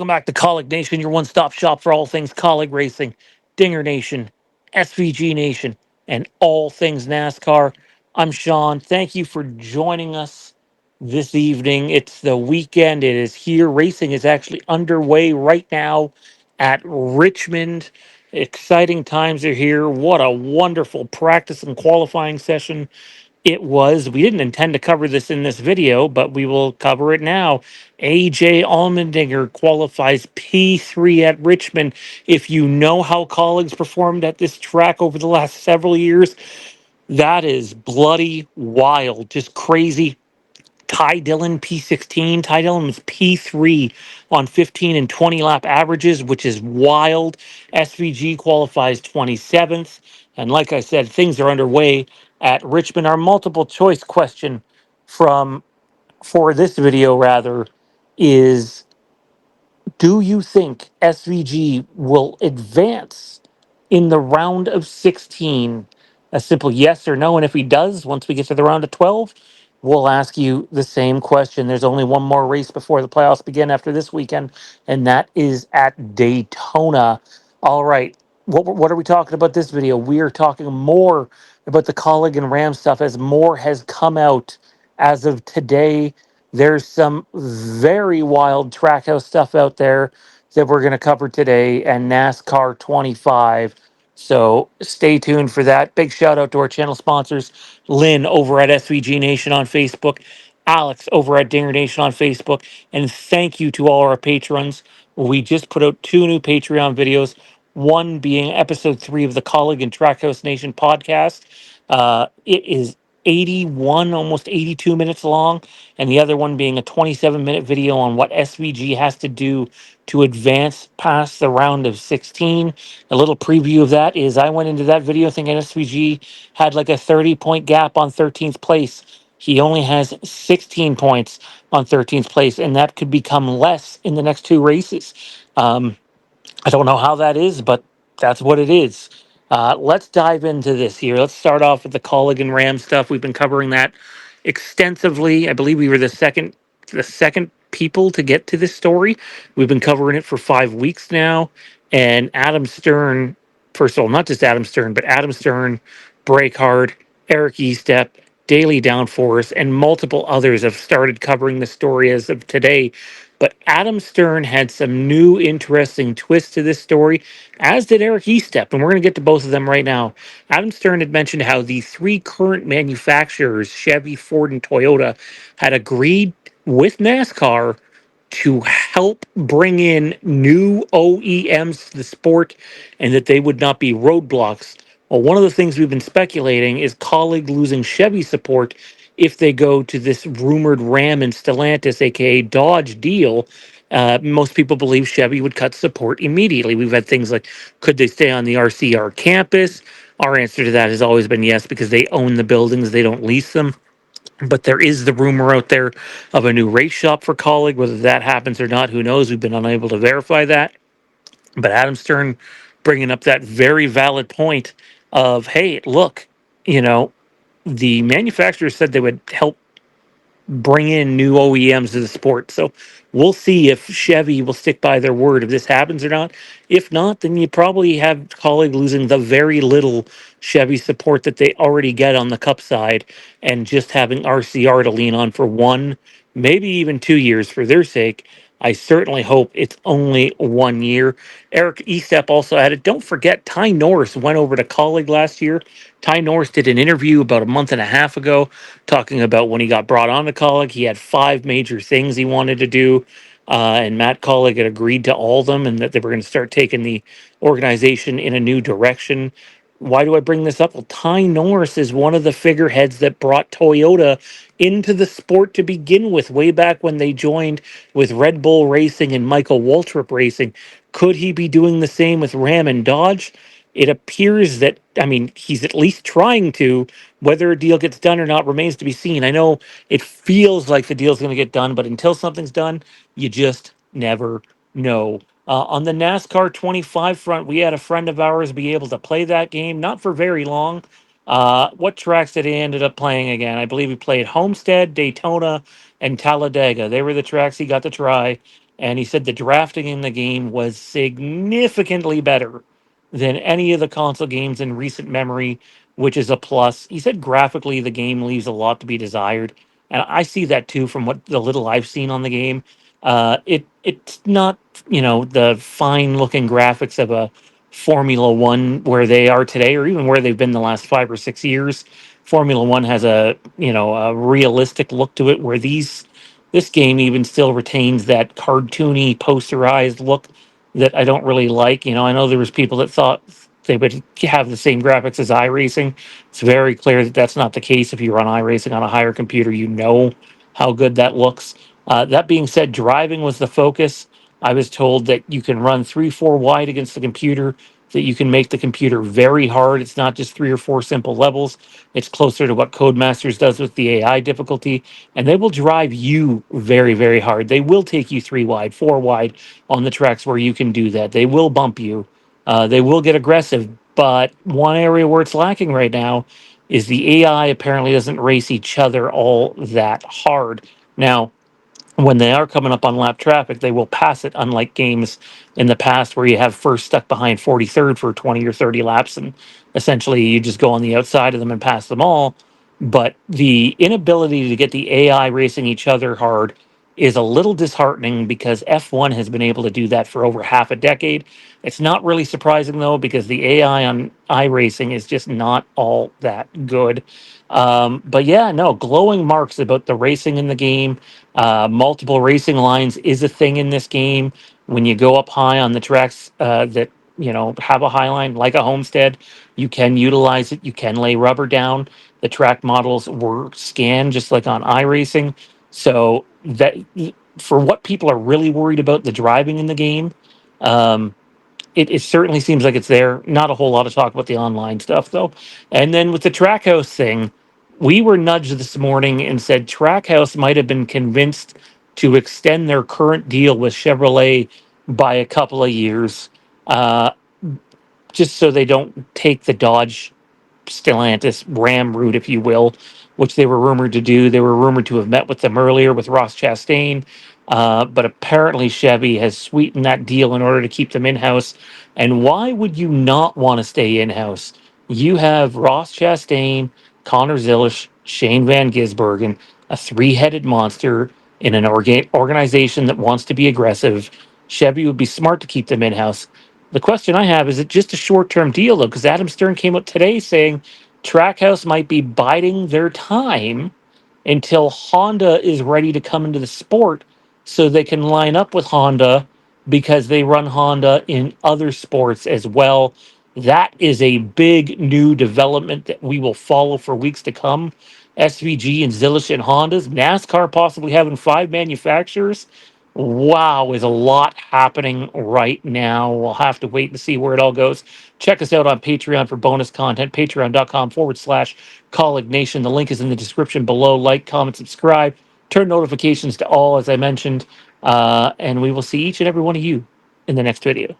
Welcome back to Kaulignation, your one-stop shop for all things Kaulig Racing, Dingernation, SVGNation, and all things NASCAR. I'm Sean. Thank you for joining us this evening. It's the weekend. It is here. Racing is actually underway right now at Richmond. Exciting times are here. What a wonderful practice and qualifying session it was. We didn't intend to cover this in this video, but we will cover it now. AJ Allmendinger qualifies P3 at Richmond. If you know how Kaulig's performed at this track over the last several years, that is bloody wild, just crazy. Ty Dillon P16. Ty Dillon was P3 on 15 and 20 lap averages, which is wild. SVG qualifies 27th. And like I said, things are underway at Richmond. Our multiple choice question from for this video rather is, do you think SVG will advance in the round of 16? A simple yes or no. And if he does, once we get to the round of 12, we'll ask you the same question. There's only one more race before the playoffs begin after this weekend, and that is at Daytona. All right. What are we talking about this video? We are talking more about the Kaulig and Ram stuff as more has come out as of today. There's some very wild Trackhouse stuff out there that we're going to cover today, and NASCAR 25. So stay tuned for that. Big shout out to our channel sponsors, Lynn over at SVG Nation on Facebook, Alex over at Dingernation on Facebook, and thank you to all our patrons. We just put out 2 new Patreon videos, one being episode 3 of the Kaulig and Trackhouse Nation podcast. It is 81, almost 82 minutes long, and the other one being a 27-minute video on what SVG has to do to advance past the round of 16. A little preview of that is I went into that video thinking SVG had like a 30-point gap on 13th place. He only has 16 points on 13th place, and that could become less in the next 2 races. I don't know how that is, but that's what it is. Let's dive into this here. Let's start off with the Kaulig and Ram stuff. We've been covering that extensively. I believe we were the second people to get to this story. We've been covering it for 5 weeks now. And Adam Stern, first of all, not just Adam Stern, but Adam Stern, Breakhard, Eric Estep, Daily Downforce, and multiple others have started covering the story as of today. But Adam Stern had some new interesting twists to this story, as did Eric Estep, and we're going to get to both of them right now. Adam Stern had mentioned how the 3 current manufacturers, Chevy, Ford, and Toyota, had agreed with NASCAR to help bring in new OEMs to the sport and that they would not be roadblocks. Well, one of the things we've been speculating is Kaulig losing Chevy support if they go to this rumored Ram and Stellantis, aka Dodge deal. Most people believe Chevy would cut support immediately. We've had things like, could they stay on the RCR campus? Our answer to that has always been yes, because they own the buildings, they don't lease them. But there is the rumor out there of a new race shop for Kaulig. Whether that happens or not, who knows? We've been unable to verify that. But Adam Stern bringing up that very valid point of, hey, look, you know, the manufacturers said they would help bring in new OEMs to the sport. So we'll see if Chevy will stick by their word if this happens or not. If not, then you probably have Kaulig losing the very little Chevy support that they already get on the Cup side and just having RCR to lean on for 1, maybe even 2 years for their sake. I certainly hope it's only 1 year. Eric Estep also added, don't forget Ty Norris went over to Kaulig last year. Ty Norris did an interview about a month and a half ago talking about when he got brought on to Kaulig. He had 5 major things he wanted to do, and Matt Kaulig had agreed to all of them, and that they were going to start taking the organization in a new direction. Why do I bring this up? Well, Ty Norris is one of the figureheads that brought Toyota into the sport to begin with, way back when they joined with Red Bull Racing and Michael Waltrip Racing. Could he be doing the same with Ram and Dodge? It appears that, I mean, he's at least trying to. Whether a deal gets done or not remains to be seen. I know it feels like the deal's going to get done, but until something's done, you just never know. On the NASCAR 25 front, we had a friend of ours be able to play that game, not for very long. What tracks did he ended up playing again? I believe he played Homestead, Daytona, and Talladega. They were the tracks he got to try. and he said the drafting in the game was significantly better than any of the console games in recent memory, which is a plus. He said graphically the game leaves a lot to be desired, and I see that too from what the little I've seen on the game. It's not, the fine looking graphics of a Formula One where they are today, or even where they've been the last 5 or 6 years. Formula One has a realistic look to it, where this game even still retains that cartoony, posterized look that I don't really like. I know there was people that thought they would have the same graphics as iRacing. It's very clear that that's not the case. If you run iRacing on a higher computer, you know how good that looks. That being said, driving was the focus. I was told that you can run 3-4 wide against the computer, that you can make the computer very hard. It's not just 3 or 4 simple levels. It's closer to what Codemasters does with the AI difficulty, and they will drive you very, very hard. They will take you 3 wide, 4 wide on the tracks where you can do that. They will bump you. They will get aggressive. But one area where it's lacking right now is the AI apparently doesn't race each other all that hard. Now, when they are coming up on lap traffic, they will pass it, unlike games in the past where you have first stuck behind 43rd for 20 or 30 laps, and essentially you just go on the outside of them and pass them all. But the inability to get the AI racing each other hard is a little disheartening, because F1 has been able to do that for over half a decade. It's not really surprising, though, because the AI on iRacing is just not all that good. But yeah, no, glowing marks about the racing in the game. Multiple racing lines is a thing in this game. When you go up high on the tracks that have a high line, like a Homestead, you can utilize it. You can lay rubber down. The track models were scanned just like on iRacing. So that, for what people are really worried about the driving in the game, um, it certainly seems like it's there. Not a whole lot of talk about the online stuff, though. And then with the Trackhouse thing, we were nudged this morning and said Trackhouse might have been convinced to extend their current deal with Chevrolet by a couple of years, uh, just so they don't take the Dodge Stellantis Ram route, if you will, which they were rumored to do. They were rumored to have met with them earlier with Ross Chastain, but apparently Chevy has sweetened that deal in order to keep them in house. And why would you not want to stay in house? You have Ross Chastain, Connor Zilisch, Shane Van Gisbergen, a three-headed monster in an organization that wants to be aggressive. Chevy would be smart to keep them in house. The question I have, is it just a short term deal, though? Because Adam Stern came out today saying Trackhouse might be biding their time until Honda is ready to come into the sport, so they can line up with Honda, because they run Honda in other sports as well. That is a big new development that we will follow for weeks to come. SVG and Zilish and Hondas, NASCAR possibly having 5 manufacturers. Wow, is a lot happening right now. We'll have to wait and see where it all goes. Check us out on Patreon for bonus content, patreon.com/. Kaulignation. The link is in the description below. Like, comment, subscribe, turn notifications to all, as I mentioned. And we will see each and every one of you in the next video.